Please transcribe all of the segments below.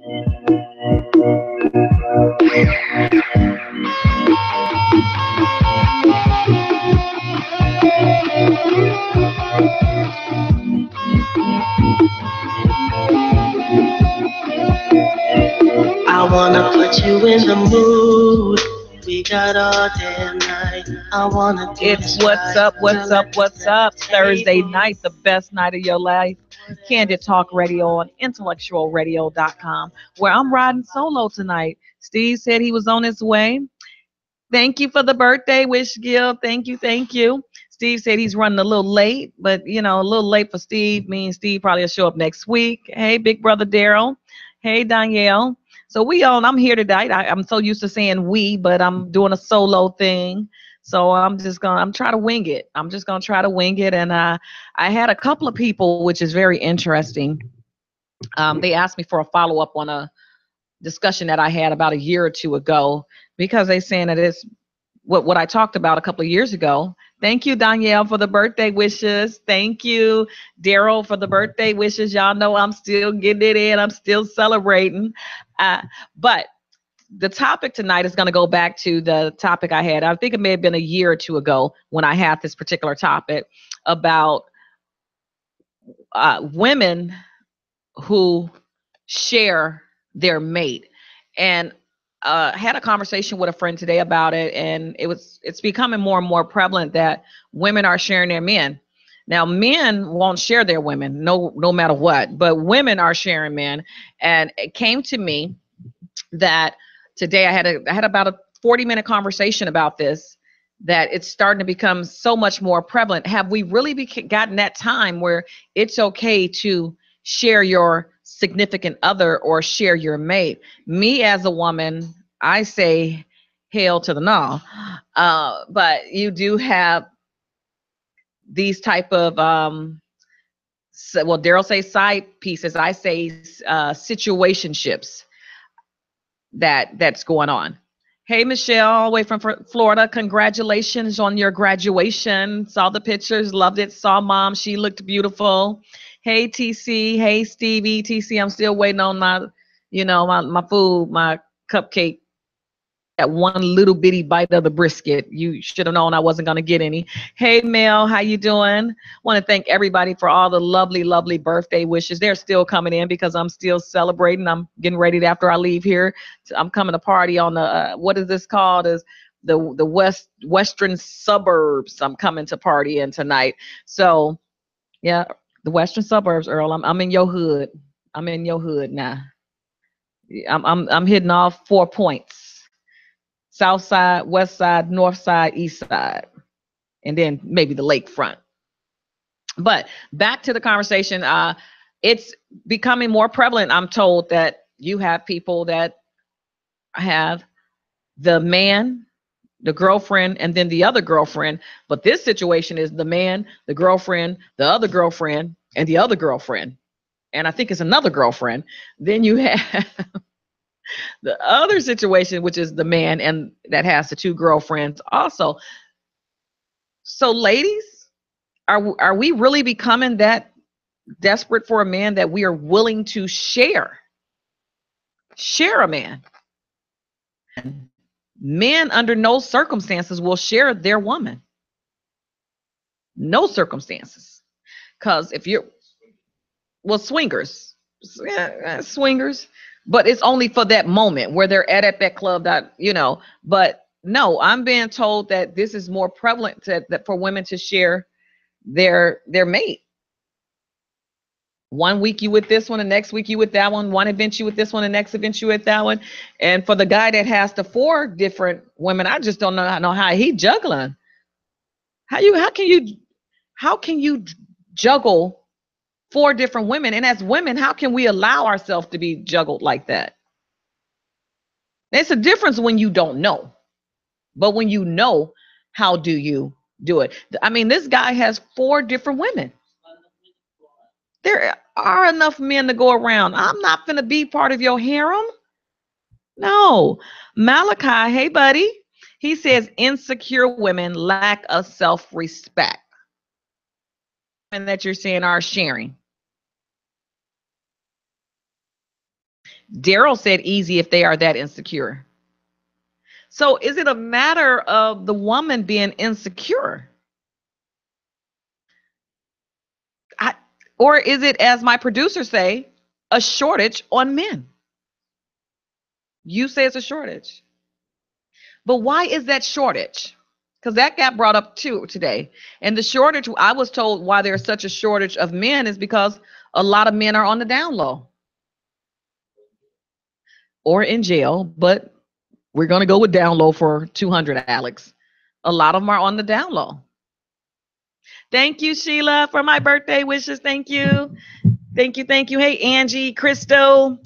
I wanna put you in the mood. We got all damn night. I wanna do It's what's up? Thursday night, the best night of your life. Candid Talk Radio on IntellectualRadio.com, where I'm riding solo tonight. Steve said he was on his way. Thank you for the birthday wish, Gil. Thank you, thank you. Steve said he's running a little late, but you know, a little late for Steve means Steve probably will show up next week. Hey, big brother Daryl. Hey, Danielle. So I'm here tonight. I'm so used to saying we, but I'm doing a solo thing. So I'm trying to wing it. I'm just gonna try to wing it. And I had a couple of people, which is very interesting. They asked me for a follow up on a discussion that I had about a year or two ago, because they saying that it's what I talked about a couple of years ago. Thank you, Danielle, for the birthday wishes. Thank you, Daryl, for the birthday wishes. Y'all know I'm still getting it in. I'm still celebrating. But the topic tonight is going to go back to the topic I had. I think it may have been a year or two ago when I had this particular topic about women who share their mate. And had a conversation with a friend today about it, and it's becoming more and more prevalent that women are sharing their men. Now, men won't share their women, no matter what, but women are sharing men. And it came to me that today I had about a 40-minute conversation about this, that it's starting to become so much more prevalent. Have we really gotten that time where it's okay to share your significant other or share your mate? Me as a woman, I say hail to the no. But you do have these type of Daryl say side pieces. I say situationships that's going on. Hey, Michelle, all the way from Florida. Congratulations on your graduation. Saw the pictures, loved it. Saw mom, she looked beautiful. Hey, TC. Hey, Stevie. TC, I'm still waiting on my food, my cupcake. That one little bitty bite of the brisket. You should have known I wasn't going to get any. Hey, Mel, how you doing? Want to thank everybody for all the lovely, lovely birthday wishes. They're still coming in because I'm still celebrating. I'm getting ready to, after I leave here, I'm coming to party on the, what is this called? Is the western suburbs. I'm coming to party in tonight. So, yeah, the western suburbs, Earl. I'm in your hood. I'm in your hood now. I'm hitting all 4 points. South side, west side, north side, east side, and then maybe the lakefront. But back to the conversation, it's becoming more prevalent. I'm told that you have people that have the man, the girlfriend, and then the other girlfriend. But this situation is the man, the girlfriend, the other girlfriend, and the other girlfriend. And I think it's another girlfriend. Then you have the other situation, which is the man and that has the 2 girlfriends also. So ladies, are we really becoming that desperate for a man that we are willing to share a man? Men under no circumstances will share their woman. No circumstances. Because if you're, well, swingers, but it's only for that moment where they're at that club that, but no, I'm being told that this is more prevalent that for women to share their mate. One week you with this one, the next week you with that one event you with this one, the next event you with that one. And for the guy that has the 4 different women, I just don't know how he juggling. How can you juggle 4 different women? And as women, how can we allow ourselves to be juggled like that? It's a difference when you don't know, but when you know, how do you do it? I mean, this guy has 4 different women. There are enough men to go around. I'm not going to be part of your harem. No. Malachi, hey, buddy. He says insecure women lack a self-respect. And that you're saying are sharing. Daryl said easy if they are that insecure. So is it a matter of the woman being insecure? I, or is it, as my producers say, a shortage on men? You say it's a shortage. But why is that shortage? Because that got brought up too today. And the shortage, I was told why there's such a shortage of men is because a lot of men are on the down low or in jail, but we're going to go with down low for 200, Alex. A lot of them are on the down low. Thank you, Sheila, for my birthday wishes. Thank you. Thank you. Thank you. Hey, Angie, Crystal,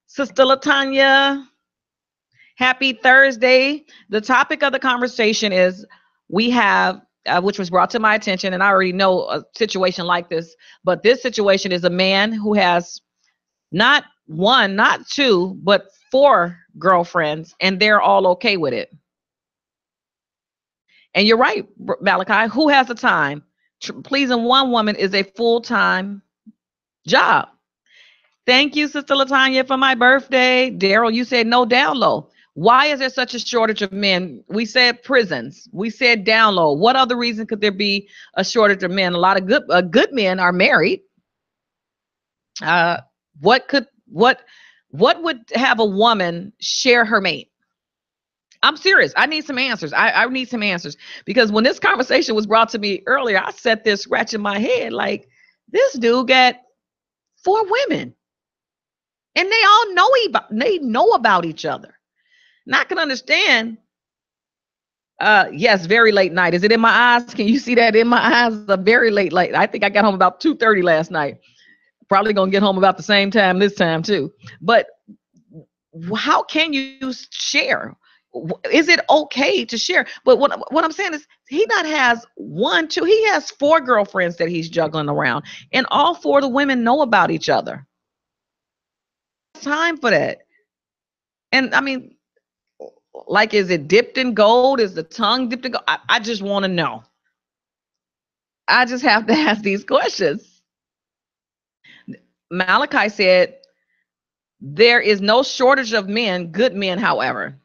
Sister Latanya. Happy Thursday. The topic of the conversation is we have, which was brought to my attention, and I already know a situation like this, but this situation is a man who has not one, not two, but four girlfriends, and they're all okay with it. And you're right, Malachi, who has the time? Pleasing one woman is a full-time job. Thank you, Sister Latanya, for my birthday. Daryl, you said no down low. Why is there such a shortage of men? We said prisons. We said down low. What other reason could there be a shortage of men? A lot of good men are married. What would have a woman share her mate? I'm serious. I need some answers. I need some answers because when this conversation was brought to me earlier, I sat there scratching my head like this dude got four women. And they know about each other. And I can understand. Yes, very late night. Is it in my eyes? Can you see that in my eyes? A very late. I think I got home about 2:30 last night. Probably gonna get home about the same time this time too. But how can you share? Is it okay to share? But what I'm saying is he not has one, two. He has four girlfriends that he's juggling around, and all four of the women know about each other. Time for that. And I mean, like, is it dipped in gold? Is the tongue dipped in gold? I just want to know. I just have to ask these questions. Malachi said, there is no shortage of men, good men, however.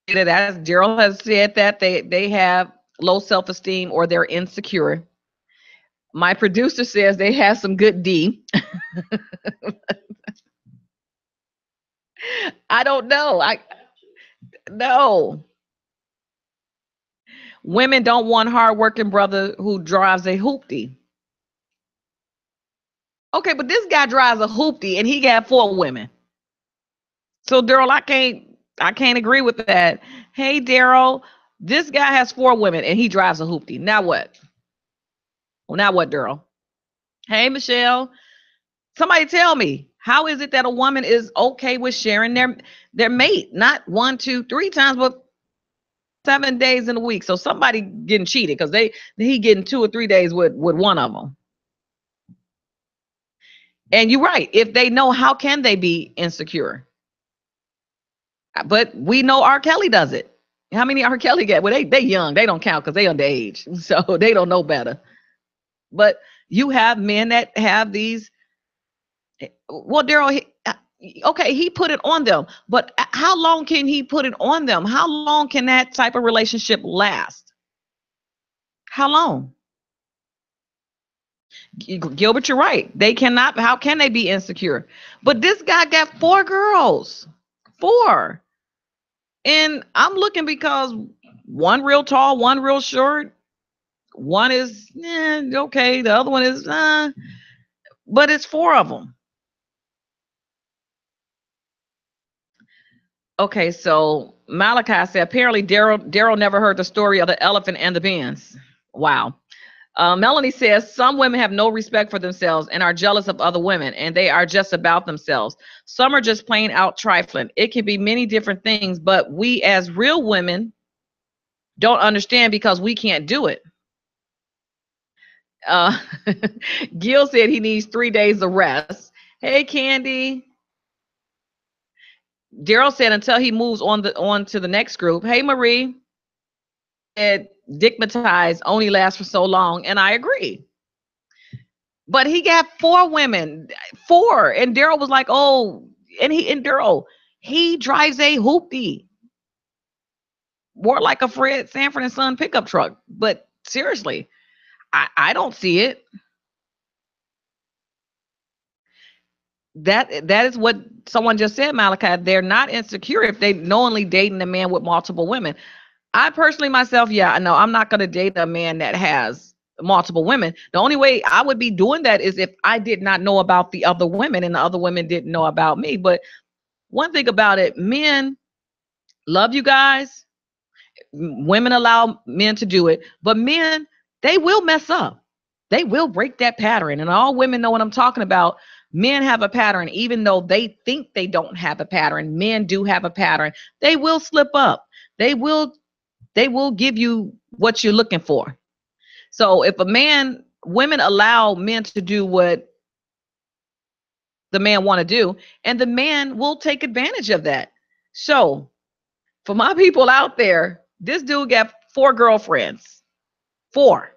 As Daryl has said that they have low self-esteem or they're insecure. My producer says they have some good D. I don't know. No. Women don't want hardworking brother who drives a hoopty. Okay, but this guy drives a hoopty and he got four women. So Daryl, I can't agree with that. Hey Daryl, this guy has four women and he drives a hoopty. Now what? Well, now what, Daryl? Hey Michelle, somebody tell me, how is it that a woman is okay with sharing their mate, not one, two, three times, but 7 days in a week? So somebody getting cheated because he getting 2 or 3 days with one of them. And you're right. If they know, how can they be insecure? But we know R. Kelly does it. How many R. Kelly get? Well, they young. They don't count because they underage. So they don't know better. But you have men that have these. Well, Daryl, okay, he put it on them. But how long can he put it on them? How long can that type of relationship last? How long? Gilbert, you're right. They cannot. How can they be insecure? But this guy got four girls. Four. And I'm looking because one real tall, one real short, one is okay, the other one is but it's four of them. Okay, so Malachi said apparently Daryl never heard the story of the elephant and the beans. Wow. Melanie says some women have no respect for themselves and are jealous of other women, and they are just about themselves. Some are just plain out trifling. It can be many different things, but we as real women don't understand because we can't do it. Uh, Gil said he needs 3 days of rest. Hey, Candy. Daryl said until he moves on to the next group. Hey, Marie. Said digmatized only lasts for so long, and I agree. But he got four women, four, and Daryl was like, "Oh, and Daryl, he drives a hoopty, more like a Fred Sanford and Son pickup truck. But seriously, I don't see it. That is what someone just said, Malachi. They're not insecure if they knowingly dating a man with multiple women. I personally myself, yeah, I know I'm not going to date a man that has multiple women. The only way I would be doing that is if I did not know about the other women and the other women didn't know about me. But one thing about it, men love you guys. Women allow men to do it, but men, they will mess up. They will break that pattern. And all women know what I'm talking about. Men have a pattern, even though they think they don't have a pattern. Men do have a pattern. They will slip up. They will give you what you're looking for. So if women allow men to do what the man want to do, and the man will take advantage of that. So for my people out there, this dude got 4 girlfriends. 4.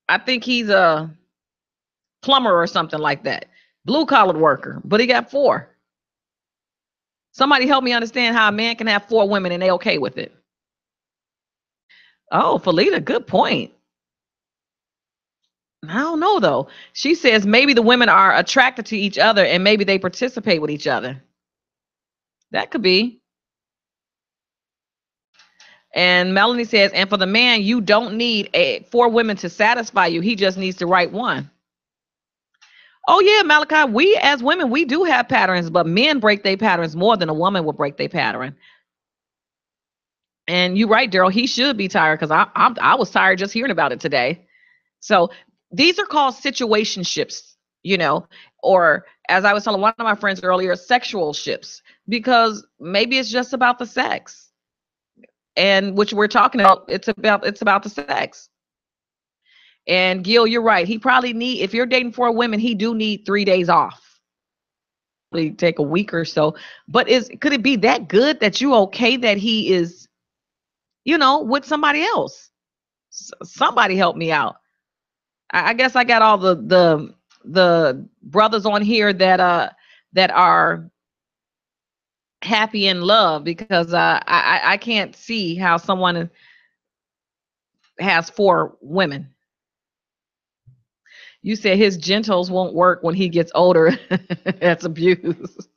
I think he's a plumber or something like that. Blue collar worker, but he got 4. Somebody help me understand how a man can have 4 women and they okay with it. Oh, Felita, good point. I don't know though. She says maybe the women are attracted to each other and maybe they participate with each other. That could be. And Melanie says, and for the man, you don't need 4 women to satisfy you. He just needs the right one. Oh yeah, Malachi, we as women, we do have patterns, but men break their patterns more than a woman will break their pattern. And you're right, Daryl, he should be tired because I was tired just hearing about it today. So these are called situationships, or as I was telling one of my friends earlier, sexual ships, because maybe it's just about the sex. And which we're talking about, it's about the sex. And Gil, you're right. He probably if you're dating 4 women, he do need 3 days off. Take a week or so. But could it be that good that you okay that he is, with somebody else? Somebody help me out. I guess I got all the brothers on here that are happy in love, because I can't see how someone has 4 women. You said his gentles won't work when he gets older. That's abuse.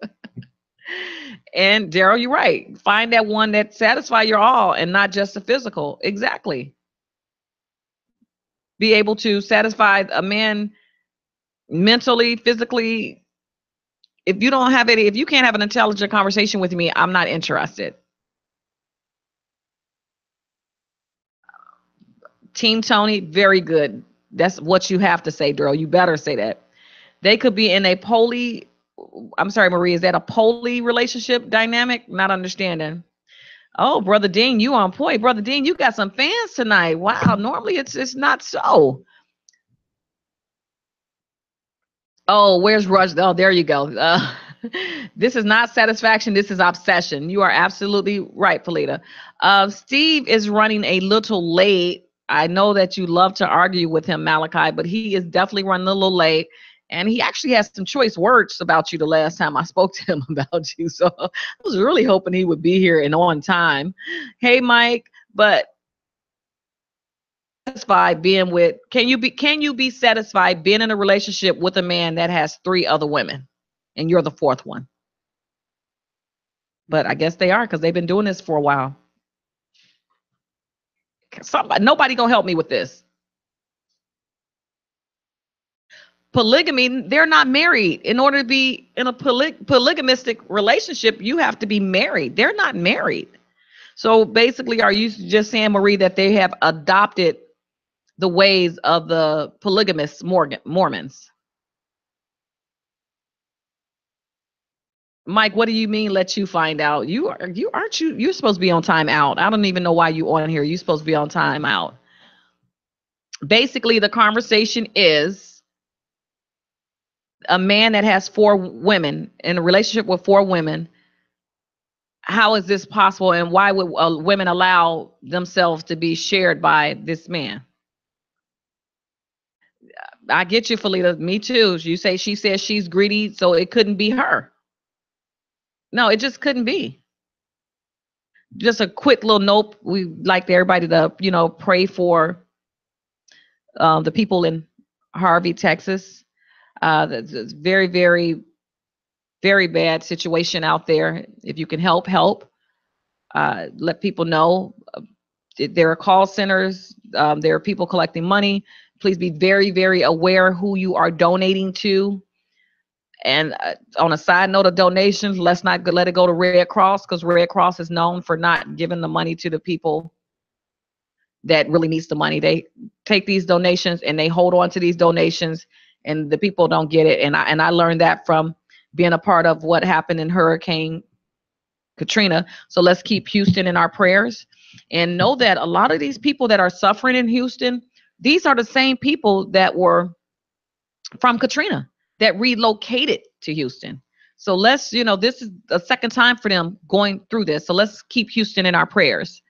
And Daryl, you're right. Find that one that satisfies your all and not just the physical. Exactly. Be able to satisfy a man mentally, physically. If you can't have an intelligent conversation with me, I'm not interested. Team Tony, very good. That's what you have to say, Daryl. You better say that. They could be in a I'm sorry, Marie, is that a poly relationship dynamic? Not understanding. Oh, Brother Dean, you on point. Brother Dean, you got some fans tonight. Wow, normally it's not so. Oh, where's Rush? Oh, there you go. This is not satisfaction. This is obsession. You are absolutely right, Felita. Steve is running a little late. I know that you love to argue with him, Malachi, but he is definitely running a little late. And he actually has some choice words about you the last time I spoke to him about you. So I was really hoping he would be here and on time. Hey, Mike, but satisfied being with, can you be satisfied being in a relationship with a man that has 3 other women and you're the 4th one? But I guess they are, because they've been doing this for a while. Nobody gonna help me with this. Polygamy, they're not married. In order to be in a polygamistic relationship, you have to be married. They're not married. So basically, are you just saying, Marie, that they have adopted the ways of the polygamous Mormons? Mike, what do you mean let you find out? You're supposed to be on time out. I don't even know why you on here. You're supposed to be on time out. Basically, the conversation is a man that has 4 women in a relationship with 4 women. How is this possible, and why would women allow themselves to be shared by this man? I get you, Felita. Me too. She says she's greedy, so it couldn't be her. No, it just couldn't be. Just a quick little note. We like everybody to, pray for the people in Harvey, Texas. That's very, very, very bad situation out there. If you can help, help. Let people know. There are call centers. There are people collecting money. Please be very, very aware who you are donating to. And on a side note of donations, let's not let it go to Red Cross, because Red Cross is known for not giving the money to the people that really needs the money. They take these donations and they hold on to these donations, and the people don't get it. And I learned that from being a part of what happened in Hurricane Katrina. So let's keep Houston in our prayers, and know that a lot of these people that are suffering in Houston, these are the same people that were from Katrina that relocated to Houston. So let's, this is the second time for them going through this. So let's keep Houston in our prayers.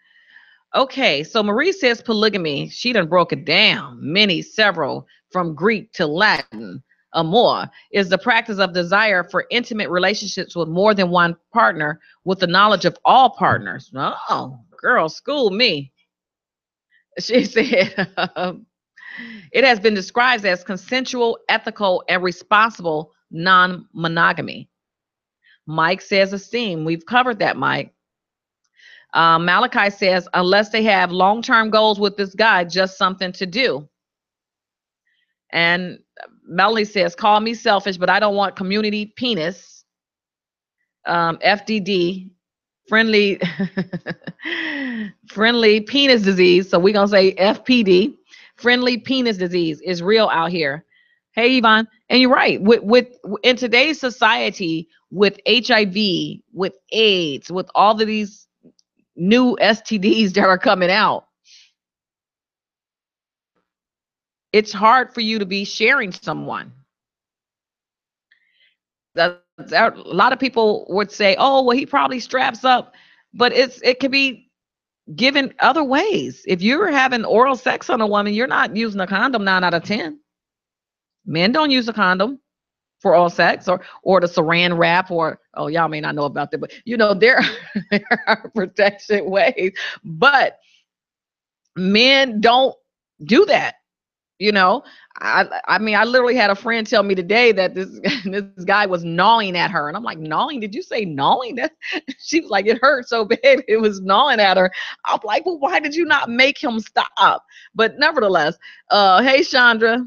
Okay, so Marie says polygamy. She done broke it down. Many, several, from Greek to Latin. Amor is the practice of desire for intimate relationships with more than one partner with the knowledge of all partners. Oh, girl, school me. She said, it has been described as consensual, ethical, and responsible non-monogamy. Mike says esteem. We've covered that, Mike. Malachi says, unless they have long-term goals with this guy, just something to do. And Melanie says, call me selfish, but I don't want community penis. FDD, friendly, friendly penis disease. So we're going to say FPD. Friendly penis disease is real out here. Hey, Yvonne. And you're right. With in today's society, with HIV, with AIDS, with all of these new STDs that are coming out, it's hard for you to be sharing someone. A lot of people would say, oh, well, he probably straps up, but it can be given other ways. If you're having oral sex on a woman, you're not using a condom 9 out of 10. Men don't use a condom for oral sex, or the saran wrap, or, oh, y'all may not know about that, but there are protection ways, but men don't do that. I mean, I literally had a friend tell me today that this guy was gnawing at her, and I'm like, gnawing? Did you say gnawing? That she was like, it hurt so bad, it was gnawing at her. I'm like, well, why did you not make him stop? But nevertheless, hey, Chandra,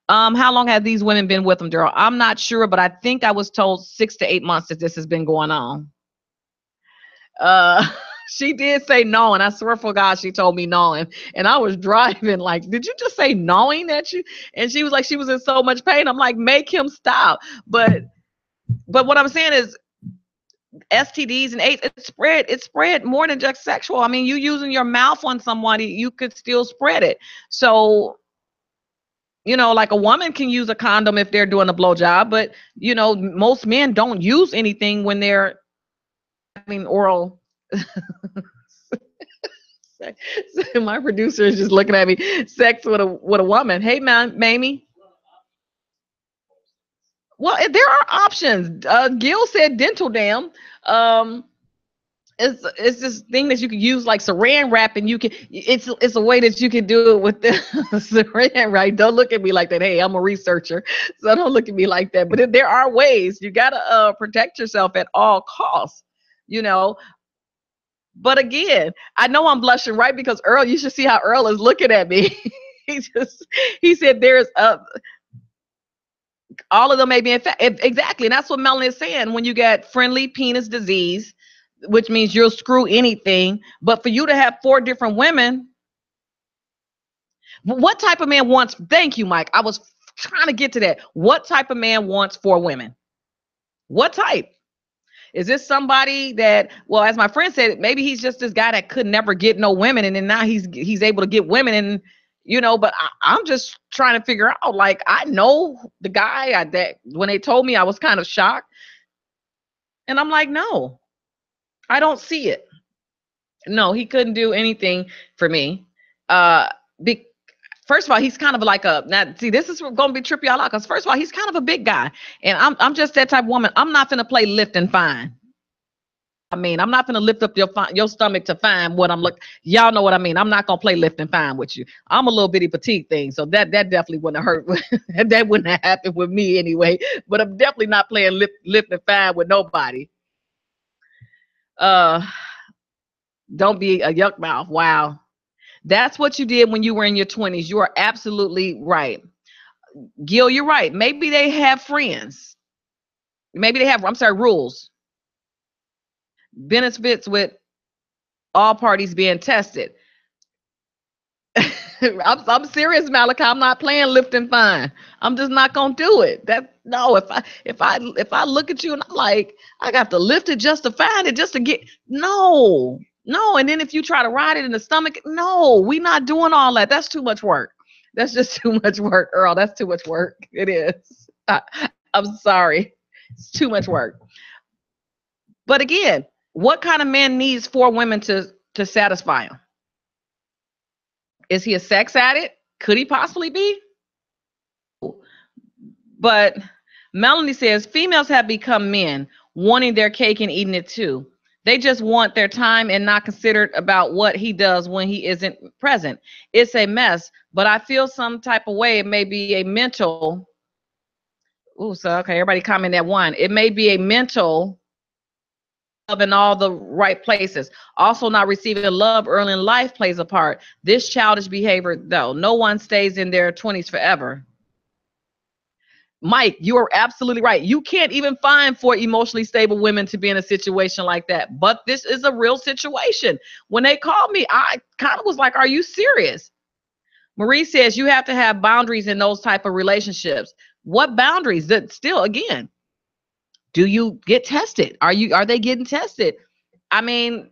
how long have these women been with him, Daryl? I'm not sure, but I think I was told 6 to 8 months that this has been going on. She did say no, and I swear for God, she told me no, and I was driving like, did you just say knowing that you? And she was like, she was in so much pain. I'm like, make him stop. But what I'm saying is, STDs and AIDS, it spread more than just sexual. I mean, you using your mouth on somebody, you could still spread it. So, like a woman can use a condom if they're doing a blowjob, but most men don't use anything when they're having oral. So my producer is just looking at me. Sex with a woman. Hey, man, Mamie. Well, there are options. Gil said dental dam. It's this thing that you can use like saran wrap, and it's a way that you can do it with the saran, right? Don't look at me like that. Hey, I'm a researcher, so don't look at me like that. But there are ways. You gotta protect yourself at all costs. But again, I know I'm blushing, right? Because Earl, you should see how Earl is looking at me. he said there's all of them may be infected. Exactly. And that's what Melanie is saying. When you get friendly penis disease, which means you'll screw anything, but for you to have 4 different women, what type of man wants, thank you, Mike. I was trying to get to that. What type of man wants 4 women? What type? Is this somebody that, well, as my friend said, maybe he's just this guy that could never get no women, and then now he's able to get women, and but I'm just trying to figure out, like, I know the guy that when they told me, I was kind of shocked, and I'm like, no, I don't see it. No, he couldn't do anything for me. first of all, he's kind of like now see, this is going to be trippy y'all out, because first of all, he's kind of a big guy. And I'm just that type of woman. I'm not going to play lift and fine. I mean, I'm not going to lift up your stomach to find what I'm looking. Y'all know what I mean. I'm not going to play lift and find with you. I'm a little bitty petite thing. So that definitely wouldn't hurt. That wouldn't have happened with me anyway. But I'm definitely not playing lift and find with nobody. Don't be a yuck mouth. Wow. That's what you did when you were in your 20s. You are absolutely right. Gil, you're right. Maybe they have friends. Maybe they have, rules. Benefits with all parties being tested. I'm serious, Malachi. I'm not playing lift and fine. I'm just not gonna do it. If I look at you and I'm like, I got to lift it just to find it, just to get no. And then if you try to ride it in the stomach, no, we not doing all that. That's too much work. That's just too much work, Earl. That's too much work. It is. I'm sorry. It's too much work. But again, what kind of man needs 4 women to satisfy him? Is he a sex addict? Could he possibly be? But Melanie says females have become men, wanting their cake and eating it too. They just want their time and not considered about what he does when he isn't present. It's a mess, but I feel some type of way. It may be a mental. Oh, so okay, everybody comment that one. It may be a mental in all the right places. Also, not receiving love early in life plays a part. This childish behavior, though, no one stays in their 20s forever. Mike, you are absolutely right. You can't even find 4 emotionally stable women to be in a situation like that. But this is a real situation. When they called me, I kind of was like, are you serious? Marie says you have to have boundaries in those type of relationships. What boundaries? That still, again, do you get tested? Are they getting tested? I mean,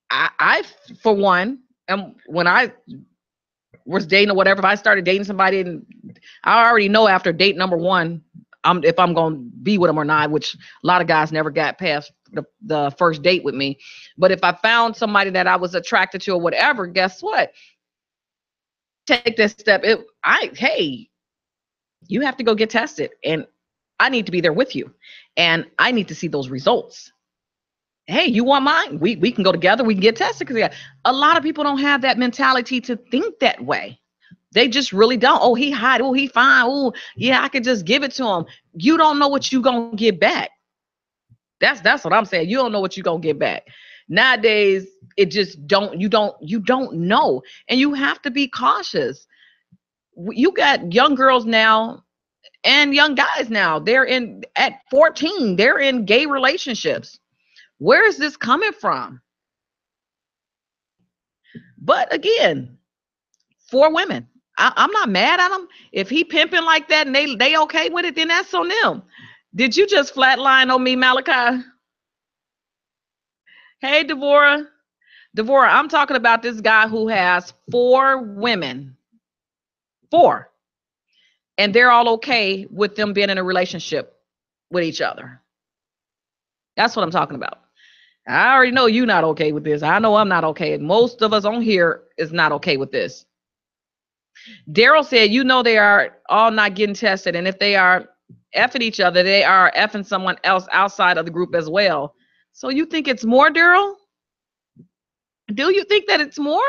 I for one, and when I was dating or whatever, if I started dating somebody and I already know after date number 1, if I'm going to be with them or not, which a lot of guys never got past the first date with me. But if I found somebody that I was attracted to or whatever, guess what? Take this step. Hey, you have to go get tested, and I need to be there with you, and I need to see those results. Hey, you want mine? We can go together. We can get tested. Because a lot of people don't have that mentality to think that way. They just really don't. Oh, he hot. Oh, he fine. Oh, yeah, I could just give it to him. You don't know what you gonna get back. That's what I'm saying. You don't know what you gonna get back. Nowadays, it just you don't know, and you have to be cautious. You got young girls now and young guys now. At 14, they're in gay relationships. Where is this coming from? But again, 4 women. I'm not mad at them. If he pimping like that and they okay with it, then that's on them. Did you just flatline on me, Malachi? Hey, Devorah. Devorah, I'm talking about this guy who has 4 women. 4. And they're all okay with them being in a relationship with each other. That's what I'm talking about. I already know you're not okay with this. I know I'm not okay. Most of us on here is not okay with this. Daryl said, they are all not getting tested. And if they are effing each other, they are effing someone else outside of the group as well. So you think it's more, Daryl? Do you think that it's more?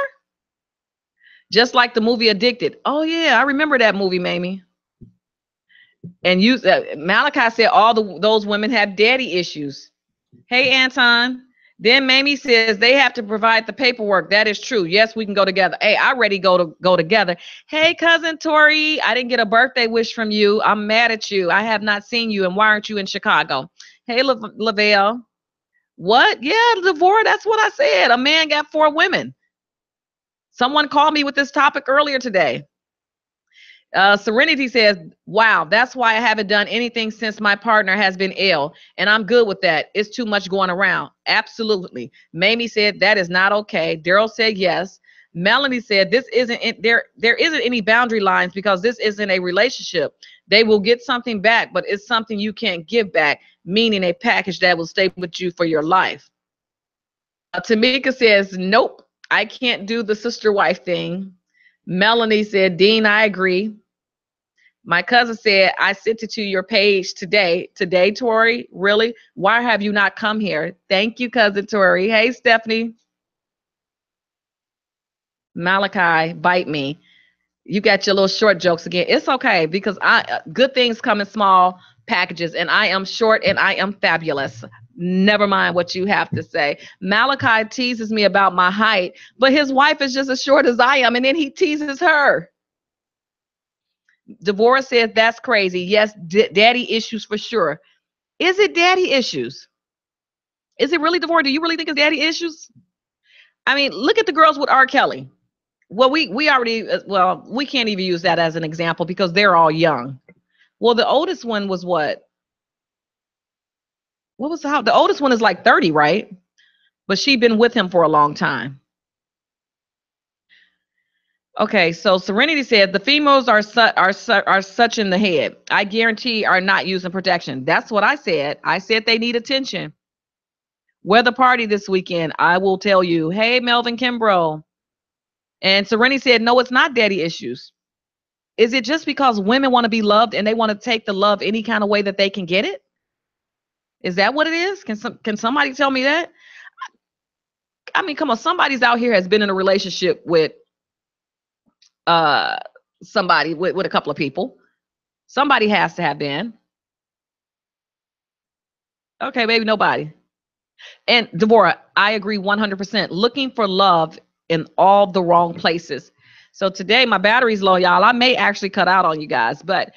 Just like the movie Addicted. Oh, yeah, I remember that movie, Mamie. And Malachi said those women have daddy issues. Hey, Anton. Then Mamie says they have to provide the paperwork. That is true. Yes, we can go together. Hey, I already go together. Hey, cousin Tori, I didn't get a birthday wish from you. I'm mad at you. I have not seen you. And why aren't you in Chicago? Hey, Lavelle. What? Yeah, Devorah, that's what I said. A man got 4 women. Someone called me with this topic earlier today. Serenity says, wow, that's why I haven't done anything since my partner has been ill, and I'm good with that. It's too much going around. Absolutely. Mamie said that is not okay. Daryl said yes. Melanie said there isn't any boundary lines because this isn't a relationship. They will get something back, but it's something you can't give back, meaning a package that will stay with you for your life. Tamika says, nope, I can't do the sister wife thing. Melanie said, Dean, I agree. My cousin said, I sent it to your page today. Today, Tori? Really? Why have you not come here? Thank you, cousin Tori. Hey, Stephanie. Malachi, bite me. You got your little short jokes again. It's okay because good things come in small packages, and I am short and I am fabulous. Never mind what you have to say. Malachi teases me about my height, but his wife is just as short as I am, and then he teases her. Devorah says that's crazy. Yes, daddy issues for sure. Is it daddy issues? Is it really, Devorah? Do you really think it's daddy issues? I mean, look at the girls with R. Kelly. Well, we already we can't even use that as an example because they're all young. Well, the oldest one was what? What was the oldest one is like 30, right? But she'd been with him for a long time. Okay, so Serenity said the females are such in the head. I guarantee are not using protection. That's what I said. I said they need attention. We're the party this weekend. I will tell you. Hey, Melvin Kimbrough. And Serenity said, no, it's not daddy issues. Is it just because women want to be loved and they want to take the love any kind of way that they can get it? Is that what it is? Can somebody tell me that? I mean, come on, somebody's out here has been in a relationship with somebody with a couple of people. Somebody has to have been. Okay, maybe nobody. And Devorah, I agree 100%. Looking for love in all the wrong places. So today my battery's low, y'all. I may actually cut out on you guys, but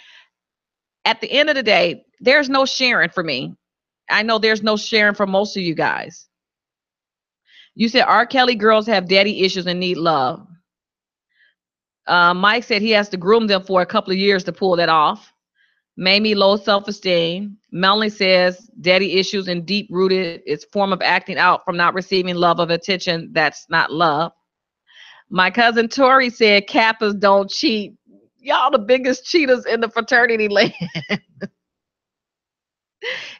at the end of the day, there's no sharing for me. I know there's no sharing for most of you guys. You said R. Kelly girls have daddy issues and need love. Mike said he has to groom them for a couple of years to pull that off. Mamie, low self-esteem. Melanie says daddy issues and deep-rooted. It's form of acting out from not receiving love of attention. That's not love. My cousin Tori said Kappas don't cheat. Y'all the biggest cheaters in the fraternity land.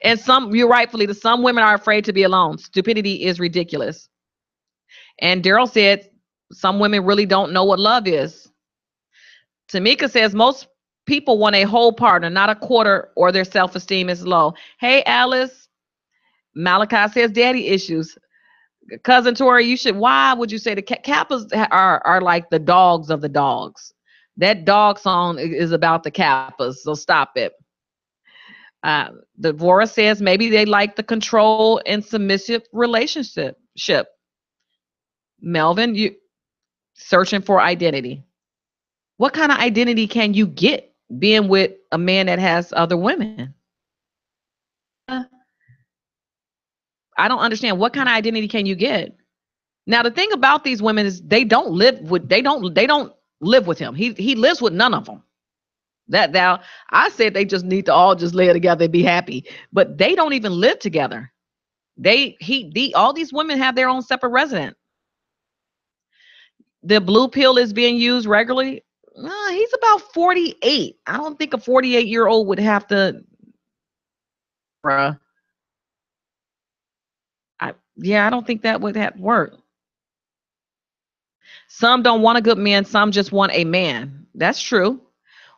And you're rightfully, some women are afraid to be alone. Stupidity is ridiculous. And Daryl said some women really don't know what love is. Tamika says most people want a whole partner, not a quarter, or their self-esteem is low. Hey, Alice. Malachi says daddy issues. Cousin Tori, why would you say the Kappas are like the dogs of the dogs? That dog song is about the Kappas, so stop it. Devorah says maybe they like the control and submissive relationship. Melvin, you searching for identity. What kind of identity can you get being with a man that has other women? I don't understand. What kind of identity can you get? Now the thing about these women is they don't live with him. He lives with none of them. That now I said they just need to all just lay together and be happy, but they don't even live together. All these women have their own separate residence. The blue pill is being used regularly. He's about 48. I don't think a 48-year-old would have to. I don't think that would have work. Some don't want a good man. Some just want a man. That's true.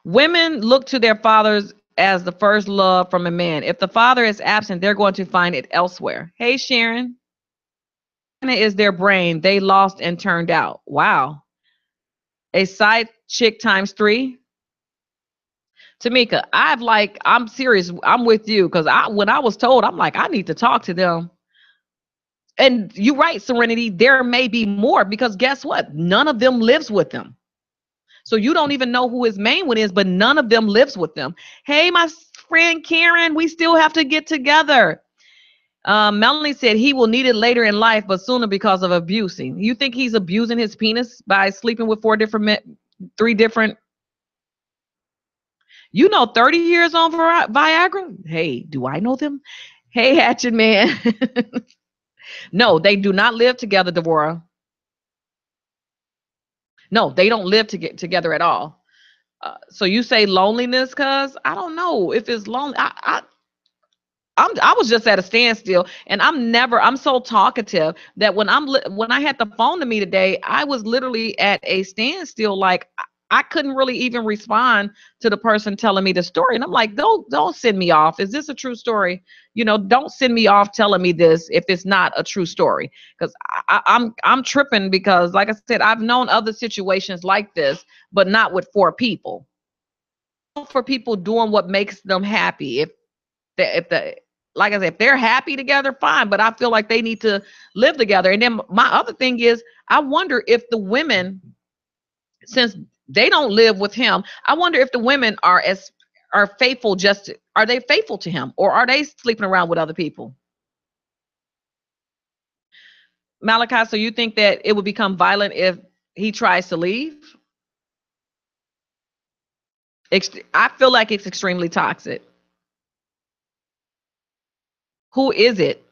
Women look to their fathers as the first love from a man. If the father is absent, they're going to find it elsewhere. Hey, Sharon. Is their brain. They lost and turned out. Wow. A side chick times 3. Tamika, I'm serious. I'm with you because when I was told, I'm like, I need to talk to them. And you're right, Serenity. There may be more because guess what? None of them lives with them. So you don't even know who his main one is, but none of them lives with them. Hey, my friend Karen, we still have to get together. Melanie said he will need it later in life, but sooner because of abusing. You think he's abusing his penis by sleeping with 3 different? 30 years on Viagra? Hey, do I know them? Hey, Hatchet Man. No, they do not live together, Devorah. No, they don't live together at all. So you say loneliness, cuz I don't know if it's lonely. I was just at a standstill, and I'm so talkative that when I had the phone to me today, I was literally at a standstill. Like I couldn't really even respond to the person telling me the story. And I'm like, don't send me off. Is this a true story? Don't send me off telling me this if it's not a true story. Because I'm tripping because, like I said, I've known other situations like this, but not with four people. For people doing what makes them happy. If the like I said, if they're happy together, fine. But I feel like they need to live together. And then my other thing is, I wonder if the women, since they don't live with him, I wonder if the women are faithful. Are they faithful to him, or are they sleeping around with other people? Malachi, so you think that it would become violent if he tries to leave? I feel like it's extremely toxic. Who is it?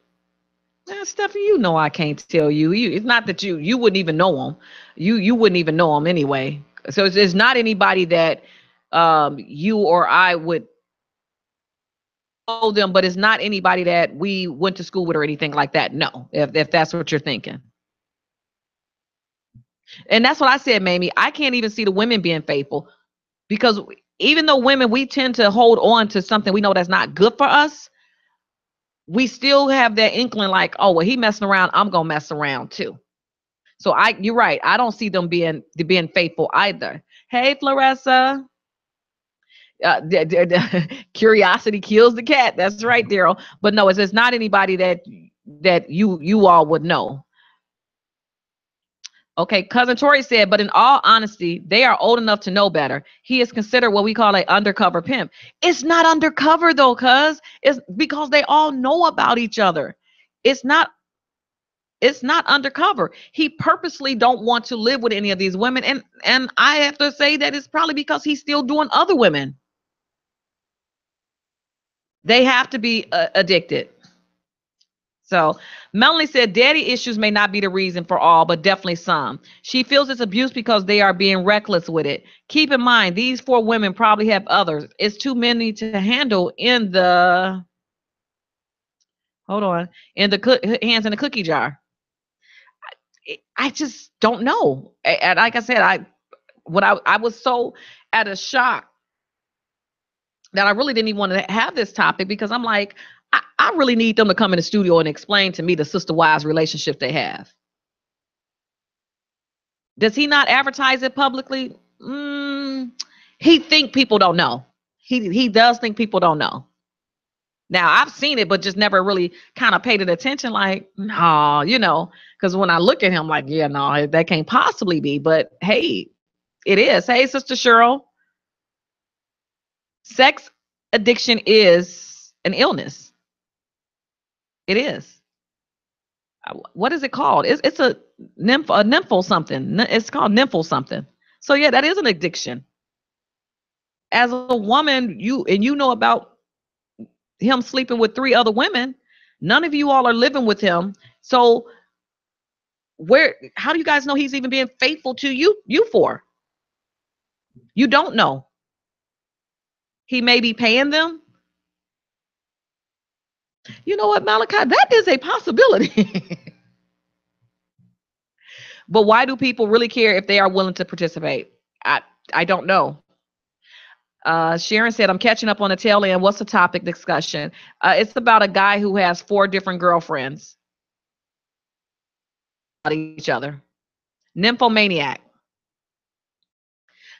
Stephanie, I can't tell you. It's not that you wouldn't even know him. You wouldn't even know him anyway. So it's not anybody that you or I would know them, but it's not anybody that we went to school with or anything like that. No, if that's what you're thinking. And that's what I said, Mamie. I can't even see the women being faithful, because even though women, we tend to hold on to something we know that's not good for us, we still have that inkling like, oh, well, he messing around, I'm gonna mess around too. So you're right. I don't see them being faithful either. Hey, Floressa. Curiosity kills the cat. That's right, Daryl. But no, it's not anybody that you all would know. Okay, cousin Tori said, but in all honesty, they are old enough to know better. He is considered what we call an undercover pimp. It's not undercover though, cuz it's because they all know about each other. It's not it's not undercover. He purposely don't want to live with any of these women, and I have to say that it's probably because he's still doing other women. They have to be addicted. So Melanie said daddy issues may not be the reason for all, but definitely some. She feels it's abuse because they are being reckless with it. Keep in mind, these four women probably have others. It's too many to handle in the hold on in the hands in the cookie jar. I just don't know. And like I said, I was so at a shock that I really didn't even want to have this topic, because I'm like, I really need them to come in the studio and explain to me the sister wives relationship they have. Does he not advertise it publicly? He think people don't know. He does think people don't know. Now I've seen it, but just never really kind of paid it attention. Like, no, because when I look at him, like, yeah, no, that can't possibly be. But hey, it is. Hey, Sister Cheryl, sex addiction is an illness. It is. What is it called? It's a nympho something. It's called nympho something. So yeah, that is an addiction. As a woman, you know about him sleeping with three other women. None of you all are living with him. So how do you guys know he's even being faithful to you for? You don't know. He may be paying them. You know what, Malachi? That is a possibility. But why do people really care if they are willing to participate? I don't know. Sharon said, I'm catching up on the tail end. What's the topic discussion? It's about a guy who has 4 different girlfriends about each other. Nymphomaniac.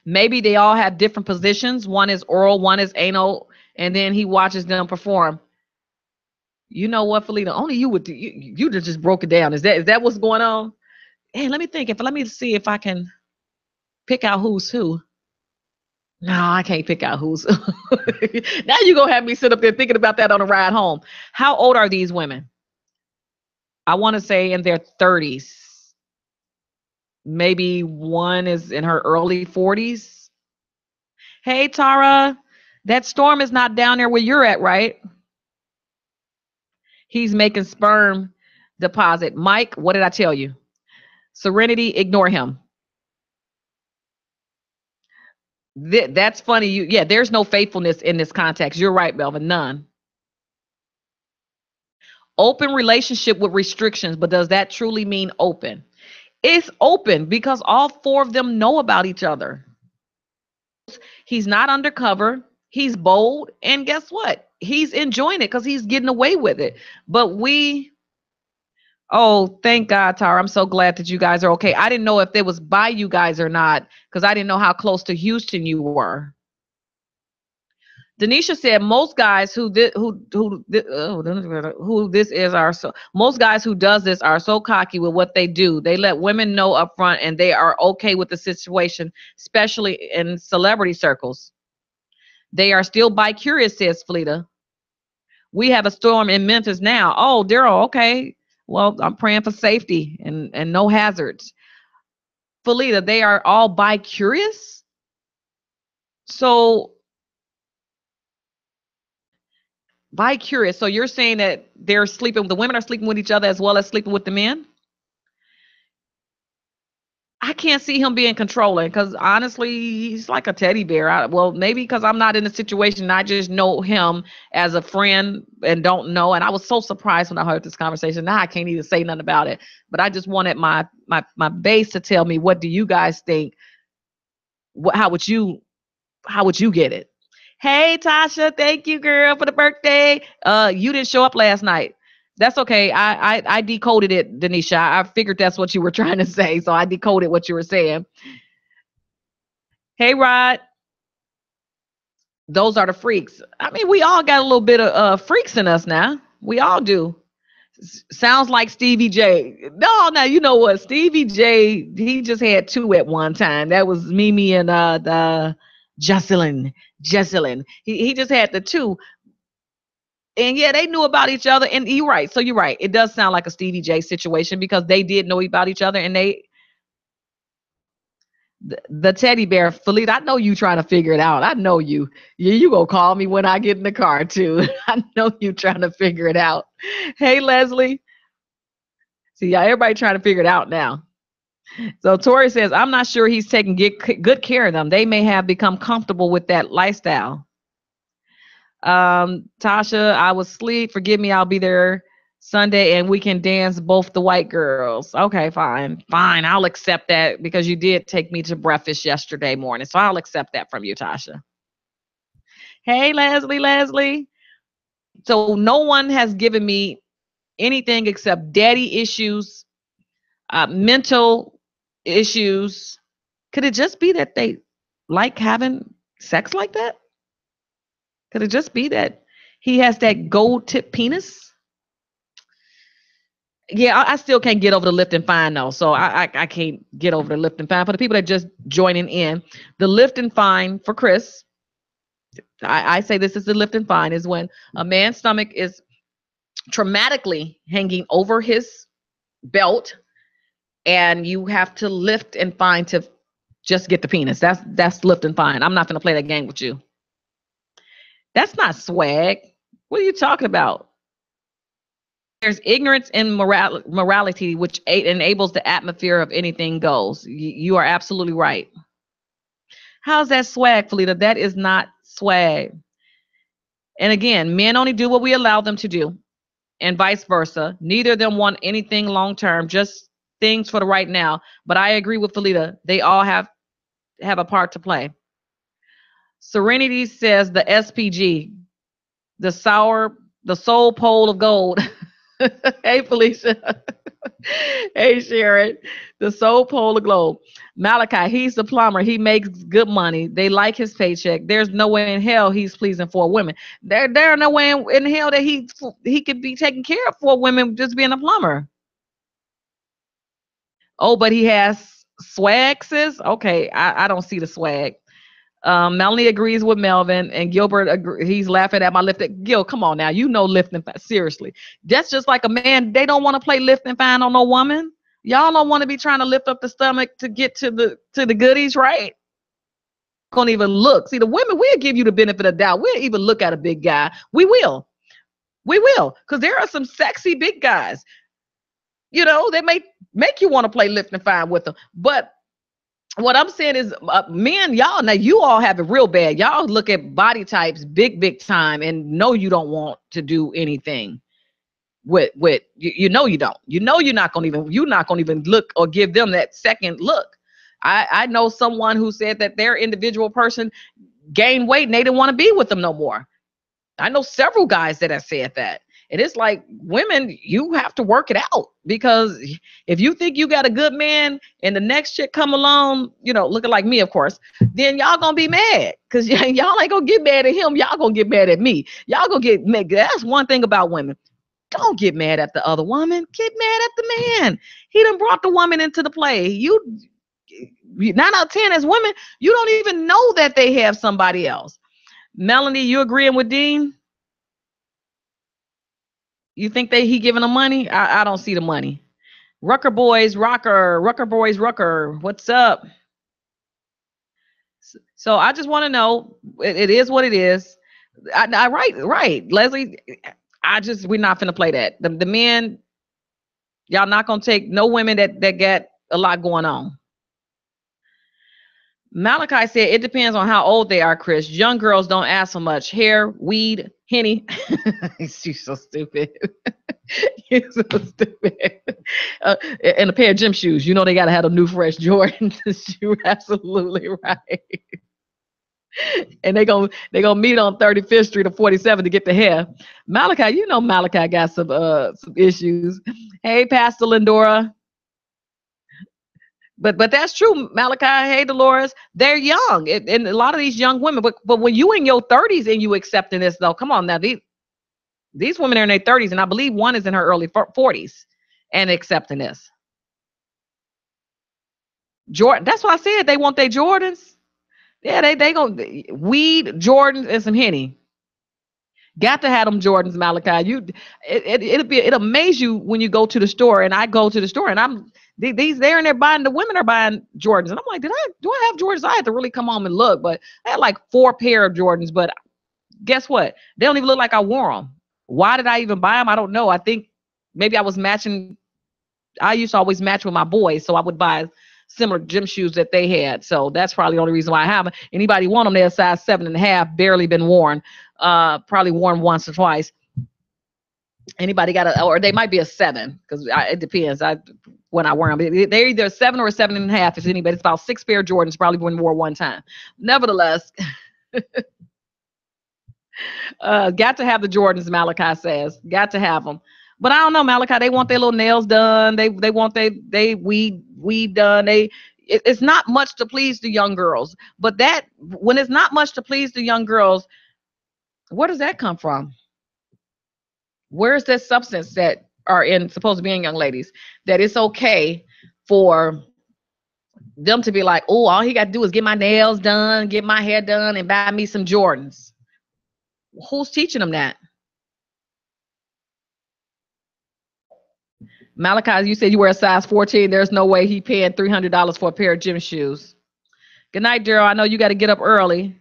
Maybe they all have different positions. One is oral, one is anal, and then he watches them perform. You know what, Felina? Only you would. You just broke it down. Is that what's going on? Hey, let me think. Let me see if I can pick out who's who. No, I can't pick out who's. Now you're gonna have me sit up there thinking about that on the ride home. How old are these women? I want to say in their 30s. Maybe one is in her early 40s. Hey, Tara, that storm is not down there where you're at, right? He's making sperm deposit. Mike, what did I tell you? Serenity, ignore him. That's funny. Yeah, there's no faithfulness in this context. You're right, Melvin. None. Open relationship with restrictions, but does that truly mean open? It's open because all four of them know about each other. He's not undercover. He's bold. And guess what? He's enjoying it because he's getting away with it. But oh, thank God, Tara. I'm so glad that you guys are okay. I didn't know if it was by you guys or not because I didn't know how close to Houston you were. Denisha said most guys who this is are so most guys who does this are so cocky with what they do. They let women know up front and they are okay with the situation, especially in celebrity circles. They are still bi-curious, says Fleeta. We have a storm in Memphis now. Oh, Daryl, okay. Well, I'm praying for safety and no hazards. Felita, they are all bi-curious. So bi-curious. So you're saying that they're sleeping, the women are sleeping with each other as well as sleeping with the men? I can't see him being controlling because honestly, he's like a teddy bear. Well, maybe because I'm not in the situation. I just know him as a friend and don't know. And I was so surprised when I heard this conversation. Now I can't even say nothing about it. But I just wanted my base to tell me, what do you guys think? How would you get it? Hey, Tasha, thank you, girl, for the birthday. You didn't show up last night. That's okay. I decoded it, Denisha. I figured that's what you were trying to say, so I decoded what you were saying. Hey, Rod. Those are the freaks. I mean, we all got a little bit of freaks in us now. We all do. Sounds like Stevie J. No, now you know what? Stevie J, he just had two at one time. That was Mimi and the Jocelyn. He just had the two. And yeah, they knew about each other. And you're right. So you're right. It does sound like a Stevie J situation because they did know about each other. And the teddy bear, Felipe, I know you trying to figure it out. I know you. You gonna call me when I get in the car too. I know you trying to figure it out. Hey, Leslie. See, yeah, everybody trying to figure it out now. So Tori says, I'm not sure he's taking good care of them. They may have become comfortable with that lifestyle. Tasha, I was asleep. Forgive me. I'll be there Sunday and we can dance both the white girls. Okay, fine. I'll accept that because you did take me to breakfast yesterday morning. So I'll accept that from you, Tasha. Hey, Leslie. So no one has given me anything except daddy issues, mental issues. Could it just be that they like having sex like that? Could it just be that he has that gold tip penis? Yeah, I still can't get over the lift and find though. So I can't get over the lift and find. For the people that just joining in, the lift and find for Chris, I say this is the lift and find, is when a man's stomach is traumatically hanging over his belt and you have to lift and find to just get the penis. That's lift and find. I'm not going to play that game with you. That's not swag. What are you talking about? There's ignorance in morality, which enables the atmosphere of anything goes. You are absolutely right. How's that swag, Felita? That is not swag. And again, men only do what we allow them to do, and vice versa. Neither of them want anything long term, just things for the right now. But I agree with Felita. They all have a part to play. Serenity says the SPG, the soul pole of gold. Hey, Felicia. Hey, Sharon. The soul pole of gold. Malachi, he's the plumber. He makes good money. They like his paycheck. There's no way in hell he's pleasing for women. There are no way in hell that he could be taking care of for women just being a plumber. Oh, but he has swag, sis? Okay, I don't see the swag. Melanie agrees with Melvin, and Gilbert he's laughing at my lift. Gil, come on now, you know lift and find. Seriously, that's just like a man. They don't want to play lift and find on no woman. Y'all don't want to be trying to lift up the stomach to get to the goodies, right? Don't even look. See, the women, we'll give you the benefit of the doubt. We'll even look at a big guy. We will, because there are some sexy big guys. You know, they may make you want to play lift and find with them, but what I'm saying is, men, y'all, now you all have it real bad. Y'all look at body types big time and know you don't want to do anything. with you don't. You're not gonna even look or give them that second look. I know someone who said that their individual person gained weight and they didn't want to be with them no more. I know several guys that have said that. And it's like, women, you have to work it out, because if you think you got a good man and the next chick come along, looking like me, of course, then y'all gonna be mad, because y'all ain't gonna get mad at him. Y'all gonna get mad at me. Y'all gonna get mad. That's one thing about women. Don't get mad at the other woman. Get mad at the man. He done brought the woman into the play. You 9 out of 10 as women, you don't even know that they have somebody else. Melanie, you agreeing with Dean? You think he giving them money? I don't see the money. Rucker boys, Rucker boys, what's up? So I just want to know, it is what it is. Right, Leslie. We're not finna play that. The men, y'all not gonna take no women that got a lot going on. Malachi said, it depends on how old they are, Chris. Young girls don't ask for much. Hair, weed, henny. She's so stupid. You're so stupid. And a pair of gym shoes. They got to have a new fresh Jordan. You're absolutely right. And they're gonna meet on 35th Street or 47 to get the hair. Malachi, Malachi got some issues. Hey, Pastor Lindora. But that's true, Malachi. Hey, Dolores, they're young, and a lot of these young women. But when you in your 30s and you accepting this, though, come on now, these women are in their 30s, and I believe one is in her early 40s and accepting this. Jordan, that's why I said they want their Jordans. Yeah, they go weed, Jordans, and some Henny. Got to have them Jordans, Malachi. It'll amaze you when you go to the store, and I go to the store, and they're in there buying. The women are buying Jordans, and I'm like, do I have Jordans? I had to really come home and look, but I had like 4 pair of Jordans. But guess what? They don't even look like I wore them. Why did I even buy them? I don't know. I think maybe I was matching. I used to always match with my boys, so I would buy similar gym shoes that they had. So that's probably the only reason why I have them. Anybody want them? They're a size 7.5, barely been worn. Probably worn once or twice. Anybody got or they might be a 7, because it depends. When I wear them, they're either a 7 or a 7.5. If anybody, it's about 6 pair of Jordans, probably been worn one time. Nevertheless, got to have the Jordans. Malachi says, got to have them. But I don't know, Malachi. They want their little nails done. They want they weed done. It's not much to please the young girls. But that when it's not much to please the young girls, where does that come from? Where's that substance that are supposed to be in young ladies, that it's okay for them to be like, oh, all he got to do is get my nails done, get my hair done, and buy me some Jordans? Who's teaching them that? Malachi, you said you wear a size 14. There's no way he paying $300 for a pair of gym shoes. Good night, Daryl. I know you got to get up early.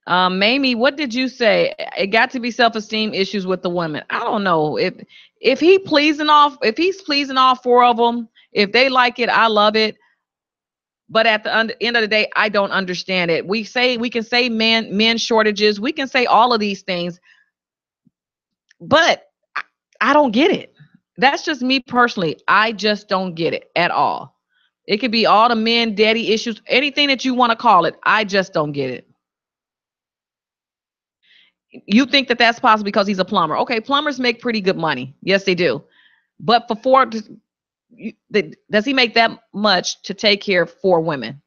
Mamie, what did you say? It got to be self-esteem issues with the women. I don't know if he's pleasing all 4 of them. If they like it, I love it. But at the end of the day, I don't understand it. We can say men shortages. We can say all of these things, but I don't get it. That's just me personally. I just don't get it at all. It could be all the men, daddy issues, anything that you want to call it. I just don't get it. You think that that's possible because he's a plumber. Okay, plumbers make pretty good money. Yes, they do. But does he make that much to take care of 4 women?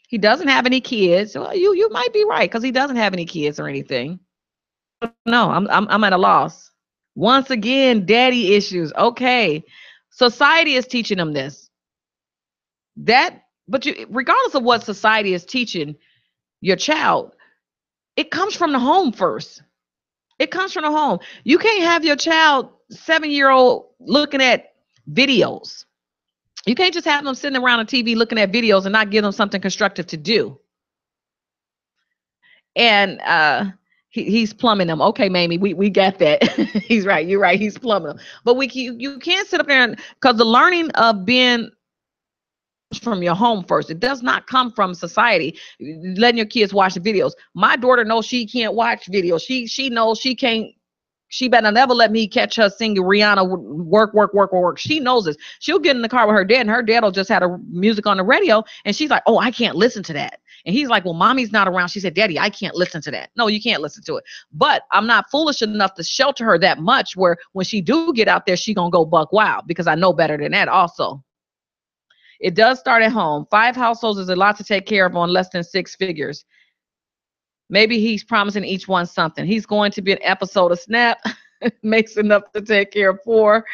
He doesn't have any kids. Well, you might be right, because he doesn't have any kids or anything. No, I'm at a loss. Once again, daddy issues. Okay, society is teaching them this. But regardless of what society is teaching your child, it comes from the home first. It comes from the home. You can't have your child, 7-year-old, looking at videos. You can't just have them sitting around on TV looking at videos and not give them something constructive to do. And he's plumbing them. Okay, Mamie, we got that. He's right. You're right. He's plumbing them. But you can't sit up there because the learning of being from your home first. It does not come from society letting your kids watch the videos. My daughter knows she can't watch videos. She knows she can't She better never let me catch her singing Rihanna work, work, work, work. She knows this. She'll get in the car with her dad, and her dad will just have the music on the radio, and she's like, oh, I can't listen to that. And he's like, well, mommy's not around. She said, Daddy, I can't listen to that. No, you can't listen to it. But I'm not foolish enough to shelter her that much where when she do get out there, she going to go buck wild, because I know better than that also. It does start at home. 5 households is a lot to take care of on less than 6 figures. Maybe he's promising each one something. He's going to be an episode of Snap. Makes enough to take care of 4.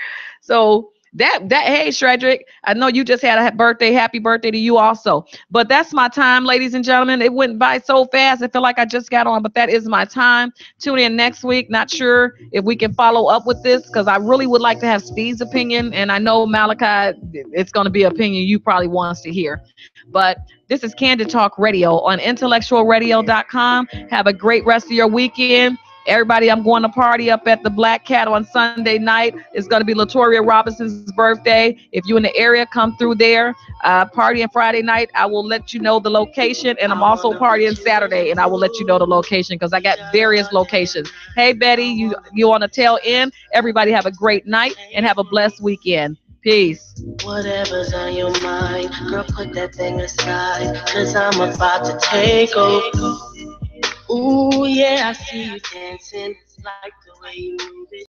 So hey, Shredrick, I know you just had a birthday. Happy birthday to you also. But that's my time, ladies and gentlemen. It went by so fast. I feel like I just got on, but that is my time. Tune in next week. Not sure if we can follow up with this, because I really would like to have Speed's opinion. And I know Malachi, it's going to be an opinion you probably wants to hear. But this is Candid Talk Radio on IntellectualRadio.com. Have a great rest of your weekend. Everybody, I'm going to party up at the Black Cat on Sunday night. It's going to be Latoria Robinson's birthday. If you're in the area, come through there. Partying Friday night, I will let you know the location. And I'm also partying Saturday, and I will let you know the location, because I got various locations. Hey, Betty, you on the tail end? Everybody have a great night and have a blessed weekend. Peace. Whatever's on your mind, girl, put that thing aside, 'cause I'm about to take over. Ooh, yeah, I see you dancing. Like the way you move it.